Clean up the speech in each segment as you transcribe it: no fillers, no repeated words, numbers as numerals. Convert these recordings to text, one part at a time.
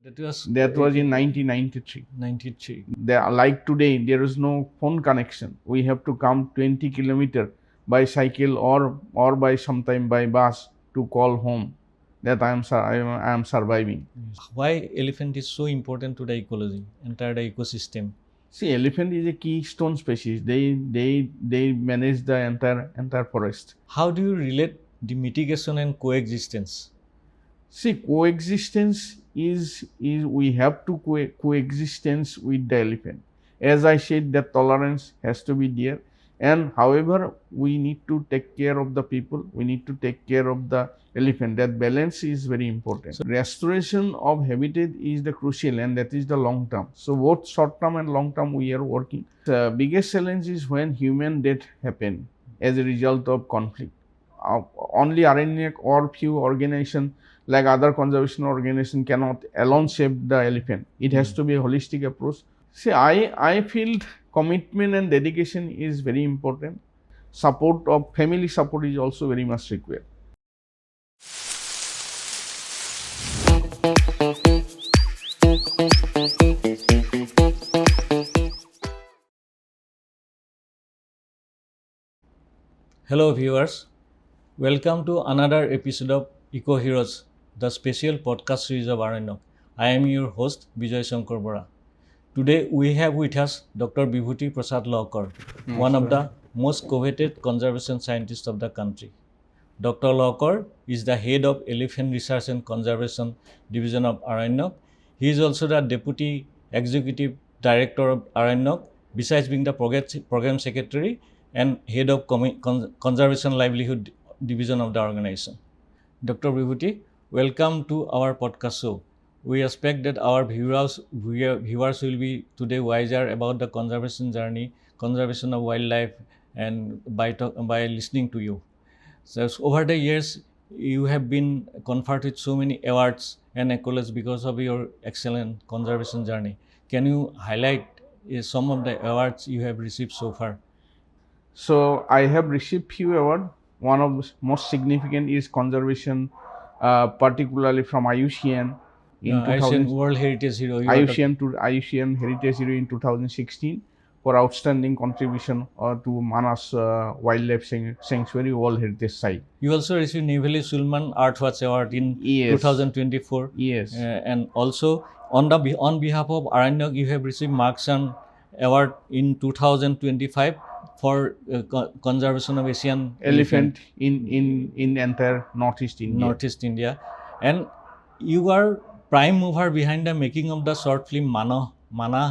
That was in 1993. 93. Like today, there is no phone connection. We have to come 20 kilometer by cycle or by sometime by bus to call home. That I am surviving. Why elephant is so important to the ecology, entire the ecosystem? See, elephant is a keystone species. They manage the entire forest. How do you relate the mitigation and coexistence? See, coexistence is we have to coexistence with the elephant. As I said, that tolerance has to be there. And however, we need to take care of the people. We need to take care of the elephant. That balance is very important. So, restoration of habitat is the crucial, and that is the long term. So both short term and long term we are working. The biggest challenge is when human death happen as a result of conflict. Only Aaranyak or few organizations like other conservation organization cannot alone save the elephant. It has to be a holistic approach. See, I feel commitment and dedication is very important. Support of family support is also very much required. Hello viewers, welcome to another episode of Eco Heroes, the special podcast series of Aaranyak. I am your host Bijay Sankar Bora. Today we have with us Dr. Bibhuti Prasad Lahkar, one of the most coveted conservation scientists of the country. Dr. Lahkar is the head of Elephant Research and Conservation Division of Aaranyak. He is also the Deputy Executive Director of Aaranyak, besides being the Program Secretary and Head of Conservation Livelihood Division of the organization. Dr. Bibhuti, welcome to our podcast show. We expect that our viewers will be today wiser about the conservation journey, conservation of wildlife, and by listening to you. So over the years, you have been conferred with so many awards and accolades because of your excellent conservation journey. Can you highlight some of the awards you have received so far? So I have received few awards. One of the most significant is conservation, particularly from IUCN in 2000. World Heritage Hero. IUCN Heritage Hero in 2016 for outstanding contribution to Manas Wildlife Sanctuary World Heritage Site. You also received Neville Sulman Artwatch Award in 2024. Yes. And also on behalf of Aaranyak, you have received Marksan Award in 2025 for conservation of Asian elephant in entire Northeast India. And you are prime mover behind the making of the short film Mana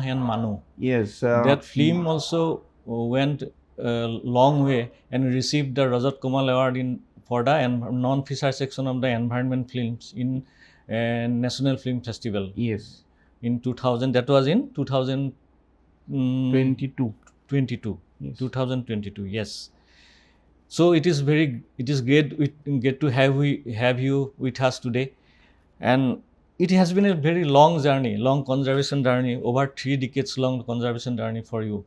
and Manu. Yes. That film also went a long way and received the Rajat Kamal Award for the non-feature section of the environment films in National Film Festival. Yes. In 2000, that was in 2022. Yes. 2022. Yes. So it is great. We get to have you with us today, and it has been a very long journey, long conservation journey, over 3 decades long conservation journey for you.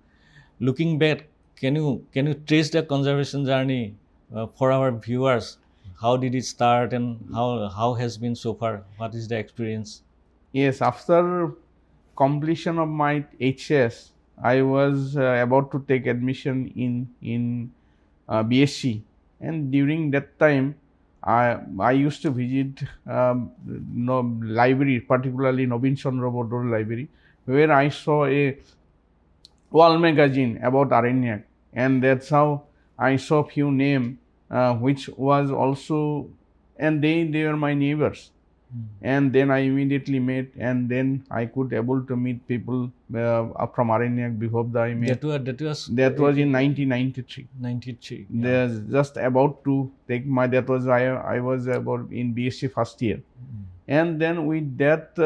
Looking back, can you trace the conservation journey for our viewers? How did it start and how has been so far? What is the experience? Yes, after completion of my HS, I was about to take admission in BSc, and during that time, I used to visit library, particularly Nobin Chandra Bodor library, where I saw a wall magazine about Aaranyak, and that's how I saw few names, which was also, and they were my neighbors. And then I immediately met, and then I could able to meet people from Aaranyak before I met. That was in 1993. 93. Yeah. Just about to take my. That was I was about in BSc first year, and then with that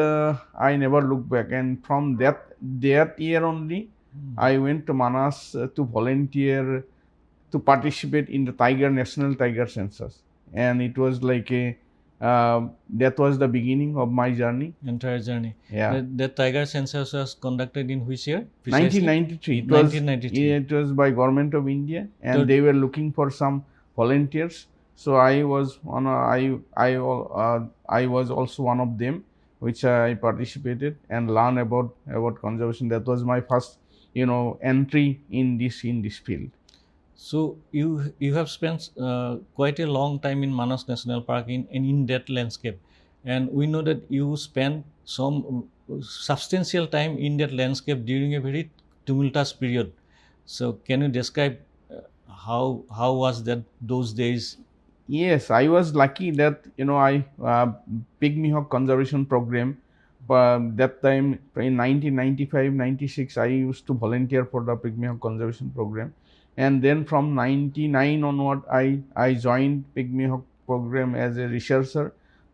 I never looked back. And from that year only, I went to Manas to volunteer to participate in the National Tiger Census, and it was like a. That was the beginning of my journey. Entire journey. Yeah. The tiger census was conducted in which year? 1993. 1993. It was by Government of India, and they were looking for some volunteers. So I was I was also one of them. which I participated and learned about conservation. That was my first, entry in this field. So you have spent quite a long time in Manas National Park in that landscape, and we know that you spent some substantial time in that landscape during a very tumultuous period. So can you describe how was that those days? Yes, I was lucky that I pygmy hawk conservation program. That time in 1995-96, I used to volunteer for the pygmy hawk conservation program, and then from 99 onward, I joined pygmy hawk program as a researcher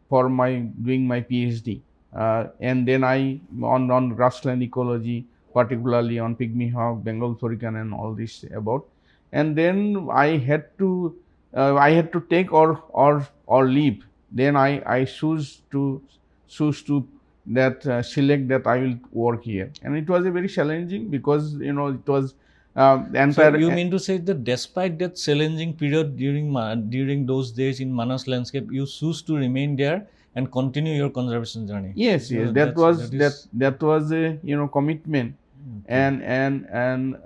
for doing my PhD, and then I on grassland ecology, particularly on pygmy hawk, Bengal thorican, and all this about, and then I had to take or leave. Then I choose to that select that I will work here, and it was a very challenging because it was So entire. you mean to say that despite that challenging period during those days in Manas landscape, you choose to remain there and continue your conservation journey? Yes, So that was a commitment, okay. and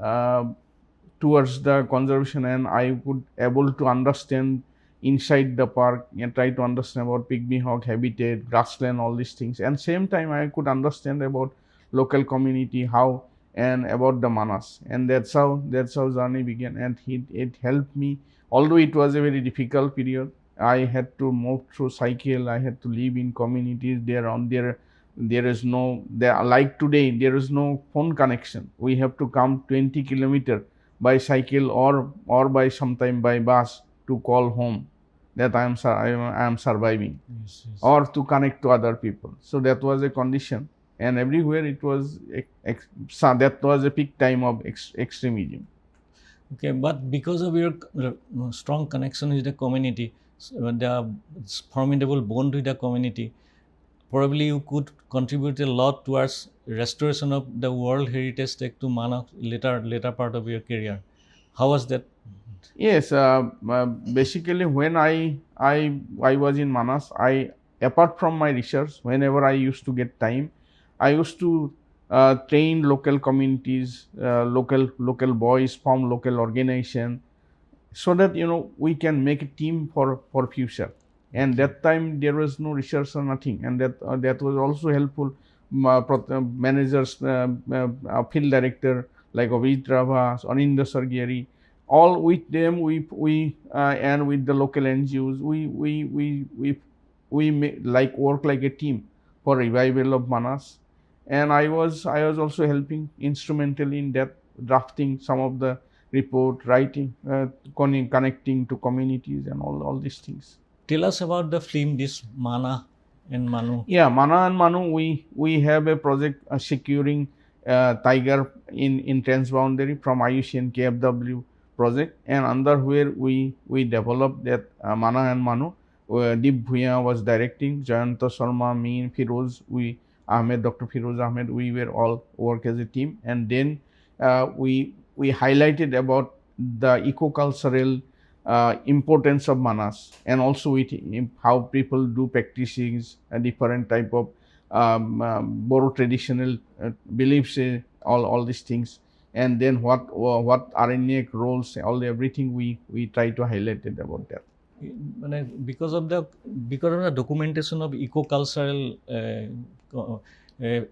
towards the conservation, and I could able to understand inside the park and try to understand about pygmy hawk habitat, grassland, all these things. And same time I could understand about local community, how, and about the Manas, and that's how journey began. And it helped me, although it was a very difficult period. I had to move through cycle, I had to live in communities there on there is no there, like today there is no phone connection. We have to come 20 kilometer by cycle or by sometime by bus to call home that I am surviving, Yes, yes. or to connect to other people. So that was a condition, and everywhere it was that was a peak time of extremism. Okay, but because of your strong connection with the community, the formidable bond with the community, probably you could contribute a lot towards restoration of the World Heritage Tag to Manas later part of your career. How was that? Yes, basically when I was in Manas, apart from my research, whenever I used to get time, I used to train local communities, local boys, form local organization, so that we can make a team for future. And that time there was no research or nothing, and that was also helpful. Managers, field director like Avijit Ravas, Aninder Sargeri, all with them we and with the local NGOs we like work like a team for revival of Manas. And I was also helping instrumentally in that, drafting some of the report, writing, connecting to communities, and all these things. Tell us about the film, this Mana and Manu. Yeah, Mana and Manu, we have a project securing tiger in transboundary from IUCN KFW project, and under where we developed that Mana and Manu. Deep Bhuya was directing, Jayanta Sharma, me, Firoz, Dr. Firoz Ahmed, we were all work as a team. And then we highlighted about the eco-cultural importance of Manas, and also with how people do practices, a different type of Boro traditional beliefs, all these things. And then what Aaranyak roles, everything we try to highlight it about that. Because of the documentation of eco-cultural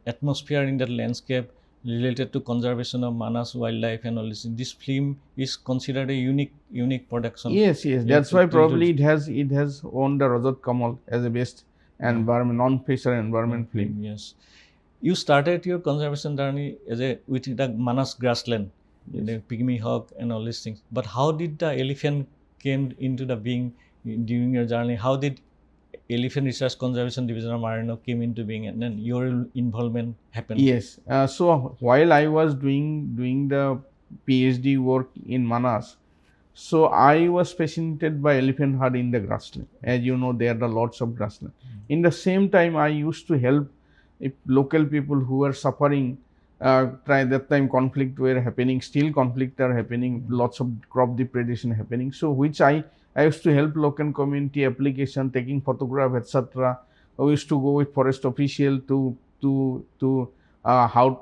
atmosphere in that landscape related to conservation of Manas wildlife and all this film is considered a unique production. Yes, that's why probably it has won the Rajat Kamal as a best environment, non-pressure environment film. Yes, you started your conservation journey with the Manas grassland, the pygmy hawk and all these things. But how did the elephant came into the being during your journey? How did Elephant Research Conservation Division of Aaranyak came into being, and then your involvement happened? Yes. So while I was doing the PhD work in Manas, so I was fascinated by elephant herd in the grassland. As you know, there are lots of grassland. In the same time, I used to help local people who were suffering. Try that time conflict were happening, still conflict are happening, lots of crop depredation happening. So which I used to help local community application, taking photograph, etc., we used to go with forest official to how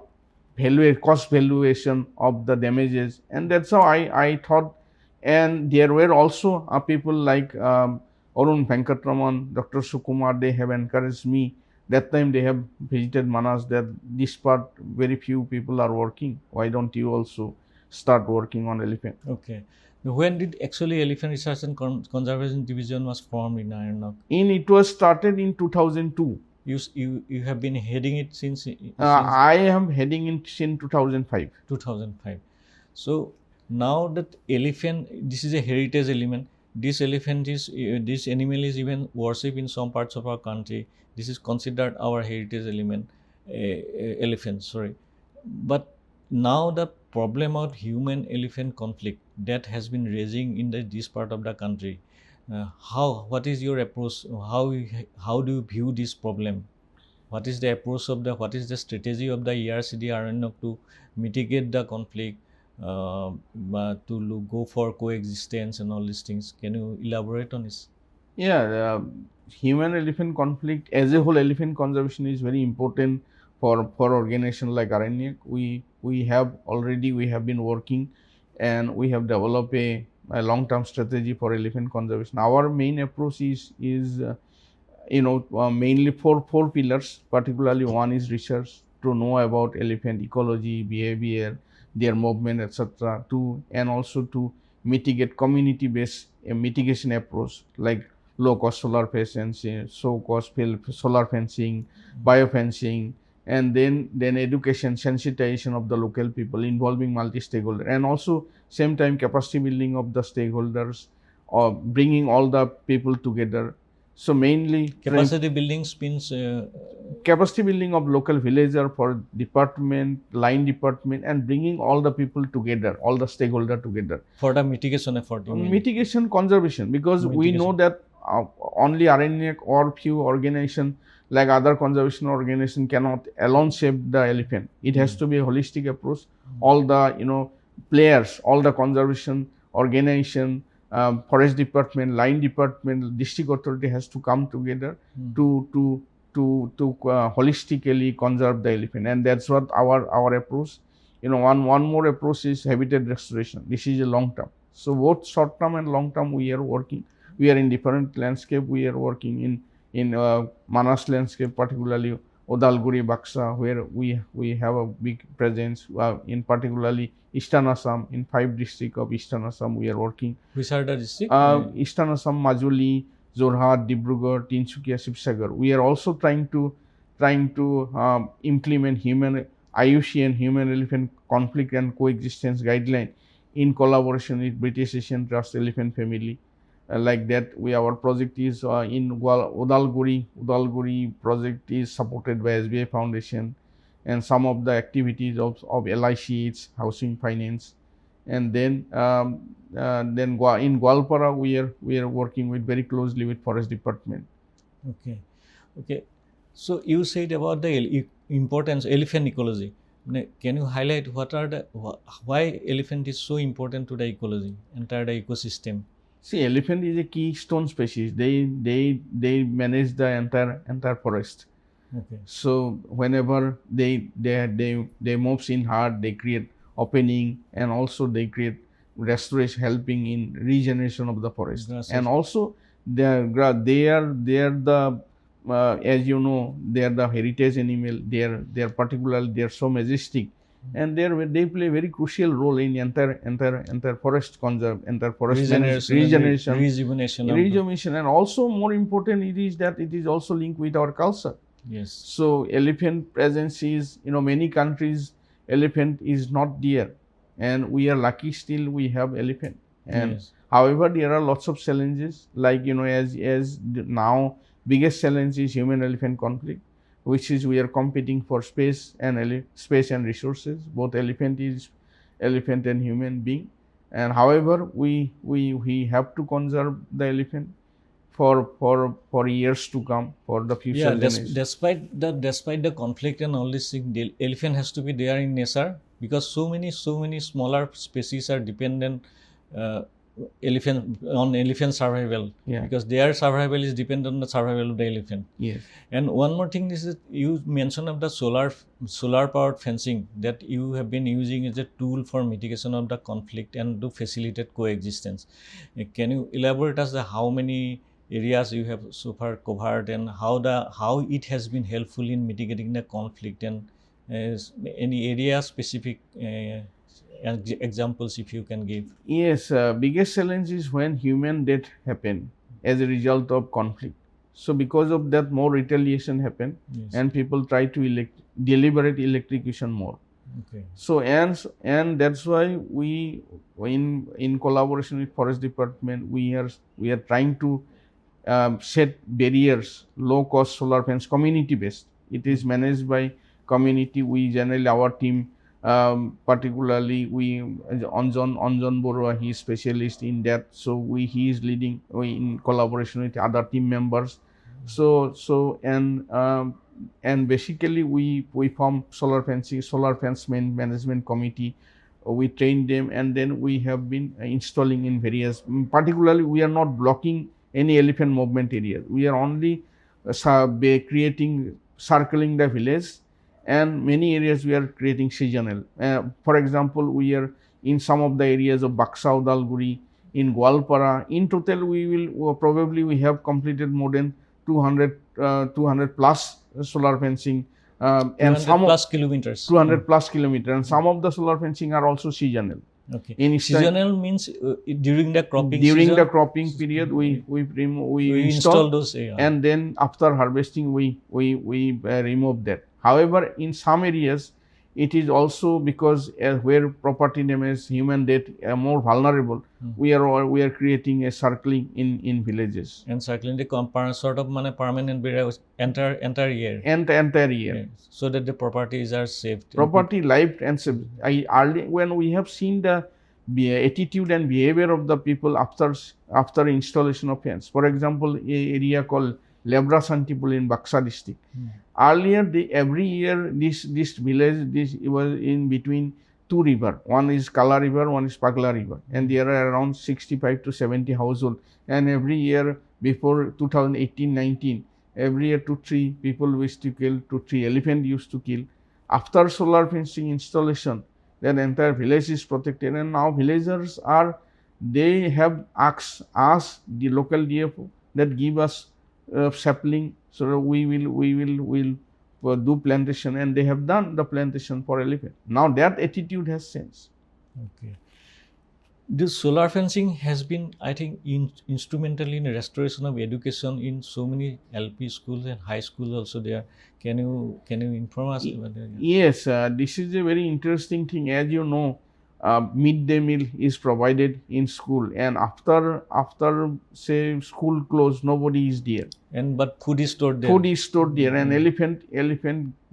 cost valuation of the damages, and that's how I thought. And there were also people like Arun Venkatraman, Dr. Sukumar, they have encouraged me. That time they have visited Manas, that this part very few people are working. Why don't you also start working on elephant? Okay. When did actually Elephant Research and Conservation Division was formed in Aaranyak? It was started in 2002. You have been heading it since I am heading it since 2005. 2005. So now that elephant, this is a heritage element. This elephant is this animal is even worshipped in some parts of our country. This is considered our heritage element, elephant. Sorry, but now the problem of human elephant conflict that has been raising in this part of the country. What is your approach? How do you view this problem? What is the approach of what is the strategy of the ERCD Aaranyak to mitigate the conflict, go for coexistence and all these things? Can you elaborate on this? Yeah, human elephant conflict as a whole, elephant conservation is very important for organization like Aaranyak. We have been working, and we have developed a long term strategy for elephant conservation. Our main approach is mainly four pillars. Particularly, one is research, to know about elephant ecology, behavior, their movement, etc. And also to mitigate community-based mitigation approach like low-cost solar fencing, solar fencing, biofencing, and then education, sensitization of the local people involving multi-stakeholder, and also same time capacity building of the stakeholders, or bringing all the people together. So mainly capacity building means capacity building of local villager for department, line department, and bringing all the people together, all the stakeholder together for the mitigation effort. Mitigation conservation, because we know that only Aaranyak or few organization like other conservation organization cannot alone save the elephant. It has to be a holistic approach. All the players, all the conservation organization, forest department, line department, district authority has to come together to holistically conserve the elephant, and that's what our approach. One more approach is habitat restoration. This is a long term. So both short term and long term we are working. We are in different landscape. We are working in Manas landscape, particularly Odalguri, Baksha, where we have a big presence. In particularly Eastern Assam, in 5 districts of Eastern Assam, we are working. Which are the districts? Eastern Assam, Majuli, Jorhat, Dibrugarh, Tinsukia, Shivsagar. We are also trying to implement IUCN and human elephant conflict and coexistence guideline in collaboration with British Asian Trust Elephant Family. Like that, our project is in Odalguri. Odalguri project is supported by SBI Foundation, and some of the activities of LIC, it's housing finance, and then in Gwalpara we are working with very closely with forest department. Okay. So you said about the importance elephant ecology. Can you highlight why elephant is so important to the ecology, entire the ecosystem? See, elephant is a keystone species. They manage the entire forest. Okay. So whenever they moves in hard, they create opening, and also they create restoration, helping in regeneration of the forest. And also they are the as you know, they are the heritage animal. They are so majestic, and they play a very crucial role in entire forest entire forest rejuvenation, and also more important it is that it is also linked with our culture. Yes. So elephant presence is, many countries elephant is not there, and we are lucky still we have elephant. And yes. However, there are lots of challenges, like as now biggest challenge is human elephant conflict, which is we are competing for space and resources. Both elephant and human being, and however we have to conserve the elephant for years to come, for the future. Yeah, despite the conflict and all these things, the elephant has to be there in nature, because so many smaller species are dependent elephant survival, Yeah. because their survival is dependent on the survival of the elephant. Yes. And one more thing is that you mentioned of the solar powered fencing that you have been using as a tool for mitigation of the conflict and to facilitate coexistence. Can you elaborate as to how many areas you have so far covered and how it has been helpful in mitigating the conflict, and any area specific examples if you can give? Yes, biggest challenge is when human death happen as a result of conflict. So because of that, more retaliation happen, Yes. and people try to deliberate electrocution more. Okay. So and that's why we in collaboration with Forest Department we are trying to set barriers, low cost solar fence, community based. It is managed by community. We generally, our team, particularly Anjan Bora, he is specialist in that. So he is leading in collaboration with other team members. And basically we form solar fence management committee. We train them, and then we have been installing in various, particularly we are not blocking any elephant movement areas. We are only circling the village, and many areas we are creating seasonal. For example, we are in some of the areas of Baishya, Udalguri, in Gwalpara. In total, we have completed more than 200 plus solar fencing, and some plus kilometers. 200 plus kilometers, and some of the solar fencing are also seasonal. Okay. In seasonal means during the cropping during season, the cropping period we install those, and then after harvesting we remove that. However, in some areas it is also because where property damage, human death are more vulnerable, we are creating a circling in villages, and circling the sort of permanent barrier entire year, entire year, yeah, so that the properties are saved, property life and saved. When we have seen the attitude and behavior of the people after installation of fence. For example, a area called Lebra Santipul in Baishya district. Earlier, every year this village was in between two rivers. One is Kala River, one is Pagla River, and there are around 65 to 70 households. And every year before 2018-19, every year 2-3 people used to kill, 2-3 elephant used to kill. After solar fencing installation, that entire village is protected, and now villagers they have asked the local DFO that give us sapling, so we will do plantation, and they have done the plantation for elephant. Now that attitude has changed. Okay. This solar fencing has been, I think, instrumental in restoration of education in so many LP schools and high schools also there. Can you inform us about that? Yes, this is a very interesting thing. As you know, midday meal is provided in school, and after say school closed, nobody is there. But food is stored there. Food is stored there, and elephant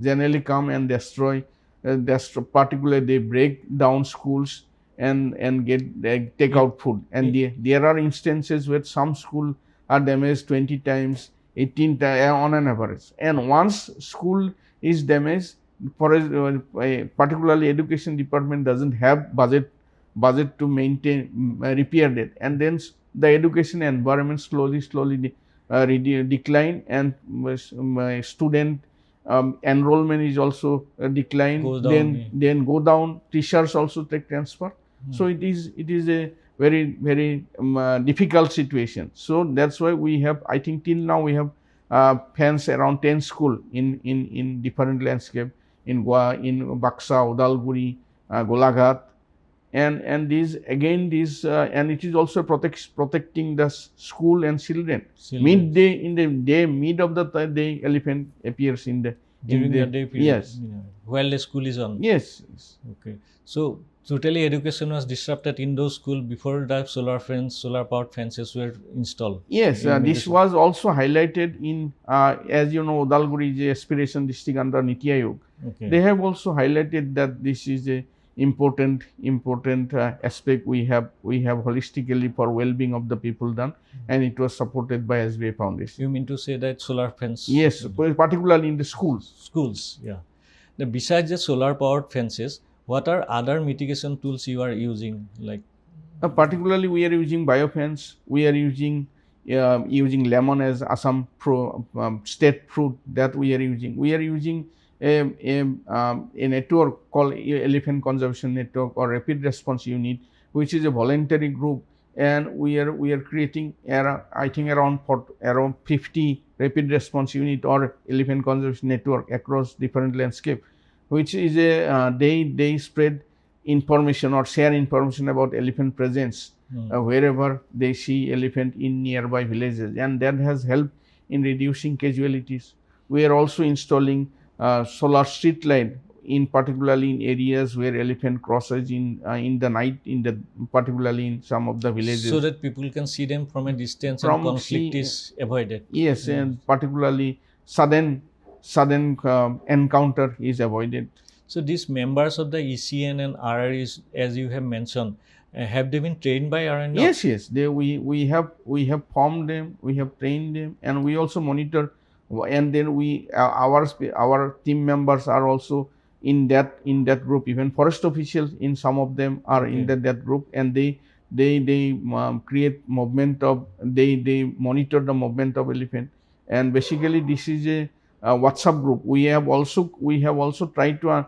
generally come and destroy. Particularly, they break down schools and take out food. And there are instances where some school are damaged 20 times, 18 times on an average. And once school is damaged, particularly education department doesn't have budget to maintain repair that, and then the education environment slowly decline, and student enrollment is also decline, then go down, teachers also take transfer. So it is a very very difficult situation. So that's why we have, I think till now we have fence around 10 school in different landscape in Baishya, Udalguri, Golaghat, and these and it is also protecting the school and children. Midday, in the day, mid of the day, elephant appears in the day period. Yes, while the school is on. Yes. Okay, so totally education was disrupted in those schools before the solar powered fences were installed. Yes, this was also highlighted in as you know, Udalguri is a aspiration district under Niti Aayog. Okay. They have also highlighted that this is a important aspect we have holistically for well-being of the people done, and it was supported by SBI Foundation. You mean to say that solar fence? Yes, particularly in the schools. Schools, yeah. Besides the solar powered fences, what are other mitigation tools you are using? Like Particularly, we are using biofence. We are using lemon as Assam state fruit that we are using. We are using a network called Elephant Conservation Network or Rapid Response Unit, which is a voluntary group, and we are creating I think around 50 rapid response unit or elephant conservation network across different landscape, which is a they spread information or share information about elephant presence wherever they see elephant in nearby villages, and that has helped in reducing casualties. We are also installing solar street light in particularly in areas where elephant crosses in the night, particularly in some of the villages, so that people can see them from a distance and from conflict is avoided. Yes, and particularly sudden encounter is avoided. So these members of the ECN and RREs, as you have mentioned, have they been trained by Aaranyak? Yes. We have formed them, we have trained them, and we also monitor. And then our team members are also in that group. Even forest officials in some of them are in that group, and they create movement of they monitor the movement of elephant. And basically, this is a WhatsApp group. We have also tried to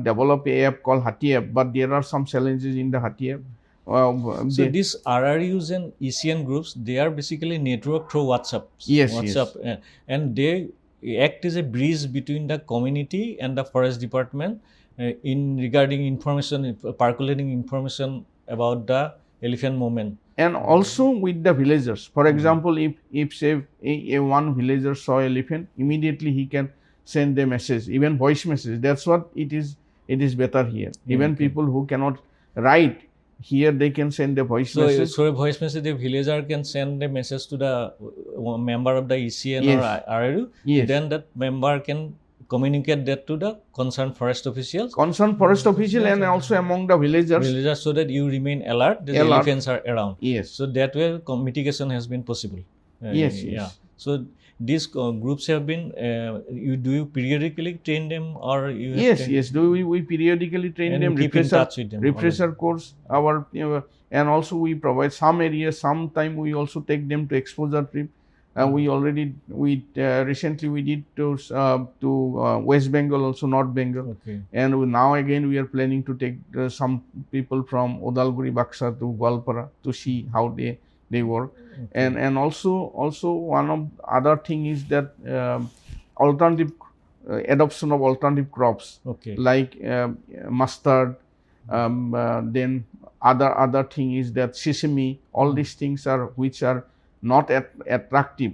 develop a app called Hati app, but there are some challenges in the Hati app. So these RRUs and ECN groups, they are basically networked through WhatsApp. Yes. And they act as a bridge between the community and the forest department in regarding information, percolating information about the elephant movement. And also with the villagers. For example, if say a one villager saw elephant, immediately he can send a message, even voice message. That's what it is better here. Even people who cannot write, here they can send a voice message. So a voice message, the villager can send a message to the member of the ECN or RRU. Yes. Then that member can communicate that to the concerned forest officials. And also among the villagers. So that you remain alert that the elephants are around. Yes. So that way mitigation has been possible. Yes. So these groups have been, do you periodically train them or you have Yes. We periodically train them, keep in touch with them. Refresher course, and also we provide some areas, sometime we also take them to exposure trip. Recently we did to West Bengal, also North Bengal. And now again we are planning to take some people from Odalguri, Baksar to Gwalpara to see how they work. And also one of other thing is that alternative adoption of alternative crops like mustard. Then other thing is that sesame. All these things which are not attractive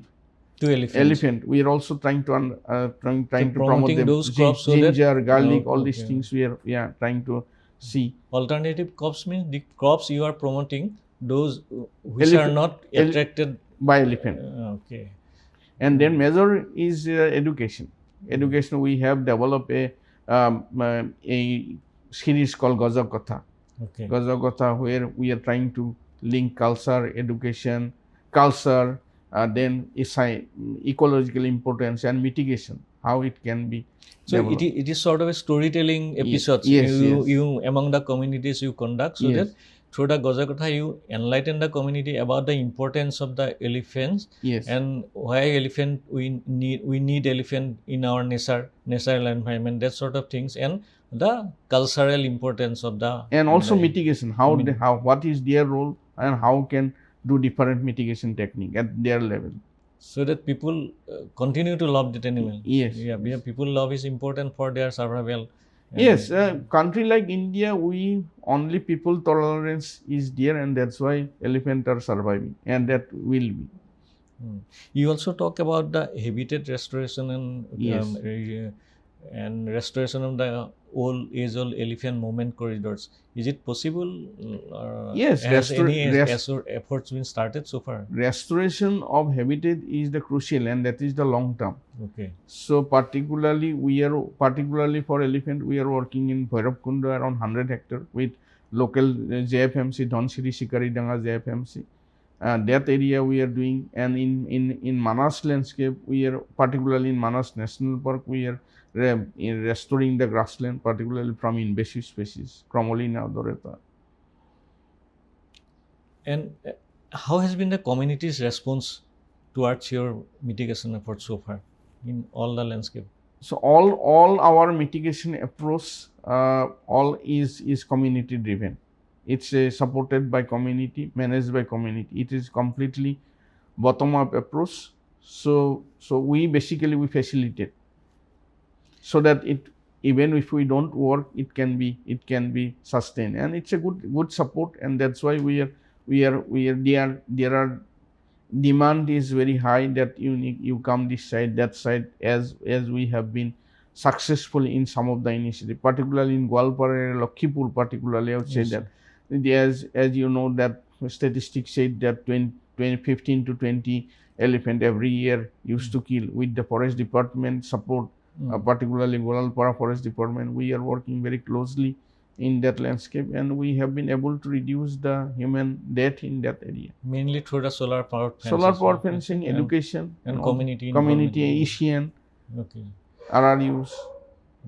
to elephant. We are also trying to promote them. Those crops, ginger, garlic, all these things we are trying to see. Alternative crops means the crops you are promoting, those which are not attracted by elephant. And then major is education. We have developed a series called Gajakatha. Gajakatha, where we are trying to link culture, education, then ecological importance and mitigation, how it can be. So it is sort of a storytelling episodes. You among the communities you conduct, so that through the Gajakatha you enlighten the community about the importance of the elephants and why elephant we need elephant in our natural environment, that sort of things, and the cultural importance of the and also mitigation, what is their role and how can do different mitigation technique at their level, so that people continue to love that animal. People love is important for their survival. Country like India, only people tolerance is there, and that's why elephants are surviving, and that will be. You also talk about the habitat restoration and restoration of the age-old elephant movement corridors. Is it possible? Has any efforts been started so far? Restoration of habitat is the crucial, and that is the long term. So particularly for elephant, we are working in Bhairavkunda around 100 hectares with local JFMC, Dhonsiri Shikaridanga JFMC. That area we are doing, and in Manas landscape, we are particularly in Manas National Park, we are restoring the grassland, particularly from invasive species, Cromolina odorata. And how has been the community's response towards your mitigation efforts so far in all the landscape? So all our mitigation approach all is community driven. It's supported by community, managed by community. It is completely bottom up approach. So we basically we facilitate so that it, even if we don't work, it can be sustained, and it's a good support, and that's why we are there are demand is very high that you come this side that side, as we have been successful in some of the initiative, particularly in Gwalpara and Lakhipur. Particularly, I would say Yes, that as you know that statistics said that 15 to 20 elephant every year used to kill. With the forest department support, particularly Gwalpara forest department, we are working very closely in that landscape, and we have been able to reduce the human death in that area. mainly through the solar power fences. Solar power fencing, education, and all. community community, involvement. Asian, Okay. RRUs.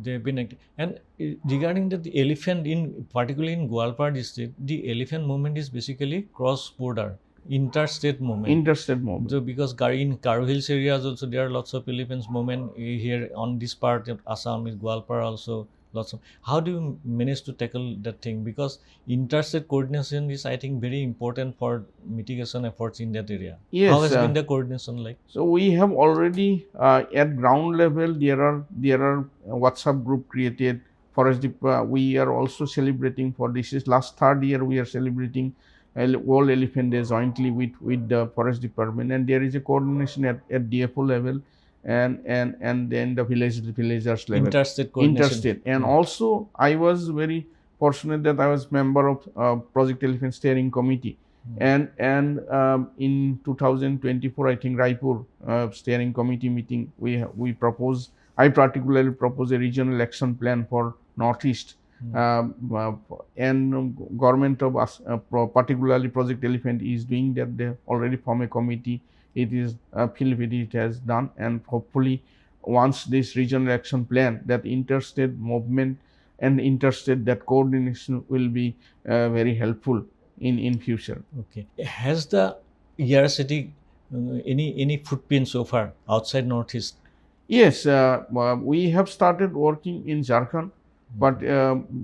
They've been active. And regarding the elephant, in particularly in Gwalpar district, the elephant movement is basically cross-border, interstate movement. Interstate movement. So because in Karo Hills areas also there are lots of elephants movement here on this part of Assam, is Gwalpar also lots of. How do you manage to tackle that thing? Because interstate coordination is, I think, very important for mitigation efforts in that area. Yes, How has been the coordination like? So we have already at ground level there are WhatsApp group created. Forest we are also celebrating, for this is last third year we are celebrating World Elephant Day jointly with the forest department, and there is a coordination at DFO level and then the villagers level. Interstate coordination. Interstate. And also I was very fortunate that I was member of Project Elephant Steering Committee. And in 2024, I think Raipur steering committee meeting, we propose. I particularly propose a regional action plan for Northeast, and government of us, particularly Project Elephant, is doing that. They already form a committee. It is field visit has done, and hopefully, once this regional action plan, that interstate movement and interstate that coordination will be very helpful in future. Okay. Has the ERCT any footprint so far outside Northeast? Yes, we have started working in Jharkhand, but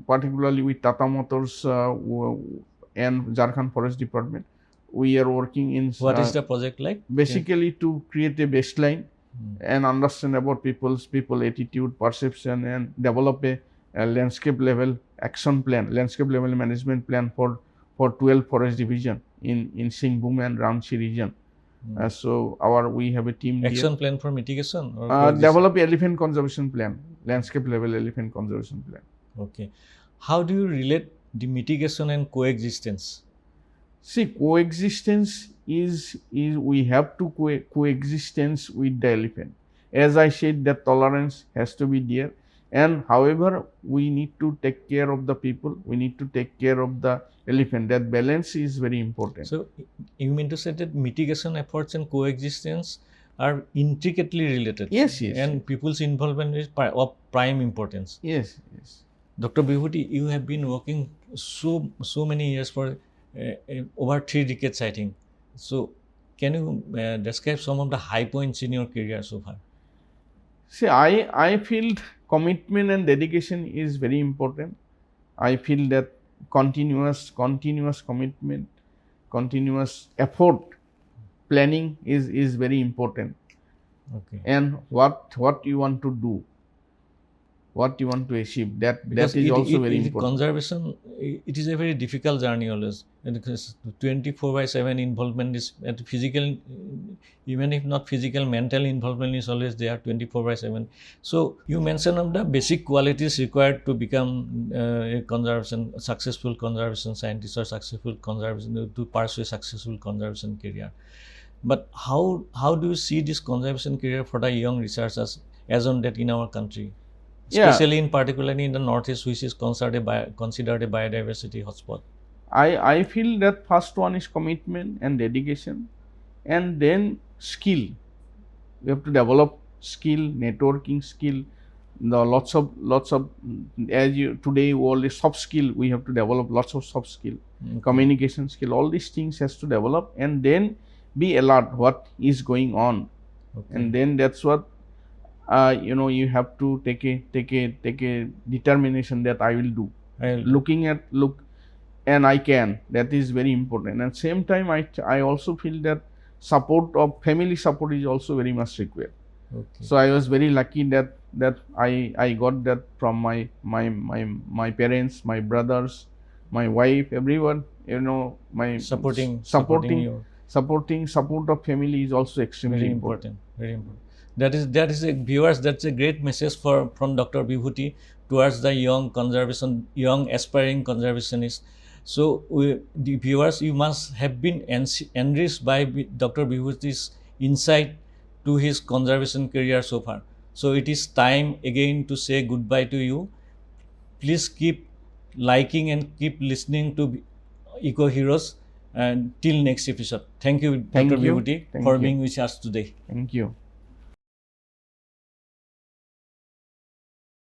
particularly with Tata Motors and Jharkhand Forest Department. We are working in. What is the project like? Basically, to create a baseline and understand about people attitude, perception, and develop a landscape level action plan, landscape level management plan for 12 forest division in Singhbhum and Ramchi region. So we have a team. Action plan for mitigation? Or develop elephant conservation plan, landscape level elephant conservation plan. Okay. How do you relate the mitigation and coexistence? See, coexistence is we have to coexistence with the elephant. As I said, that tolerance has to be there. And however, we need to take care of the people, we need to take care of the elephant. That balance is very important. So, you mean to say that mitigation efforts and coexistence are intricately related? Yes, yes. And people's involvement is of prime importance. Yes, yes. Dr. Bibhuti, you have been working so many years for over 3 decades, I think. So, can you describe some of the high points in your career so far? See, I feel commitment and dedication is very important. I feel that continuous commitment, continuous effort, planning is very important. Okay. And what you want to do, what you want to achieve, that is also very important. Conservation, it is a very difficult journey always. And 24/7 involvement is at physical, even if not physical, mental involvement is always there 24/7. So you mentioned of the basic qualities required to become a successful conservation scientist or successful conservation, to pursue a successful conservation career. But how do you see this conservation career for the young researchers as on that in our country? Especially in particularly in the Northeast, which is considered a biodiversity hotspot. I feel that first one is commitment and dedication, and then skill. We have to develop skill, networking skill, the lots of as you today all the soft skill we have to develop, lots of soft skill, communication skill, all these things has to develop, and then be alert what is going on. And then that's what you have to take a determination that I will do. Look and I can. That is very important. And same time I also feel that family support is also very much required. So I was very lucky that I got that from my parents, my brothers, my wife, everyone. My supporting support of family is also extremely important. Very important. That is a viewers. That's a great message from Dr. Bibhuti towards the young aspiring conservationists. So the viewers, you must have been enriched by Dr. Bibhuti's insight to his conservation career so far. So it is time again to say goodbye to you. Please keep liking and keep listening to Eco Heroes, and till next episode. Thank you, Dr. Bibhuti, for being with us today. Thank you.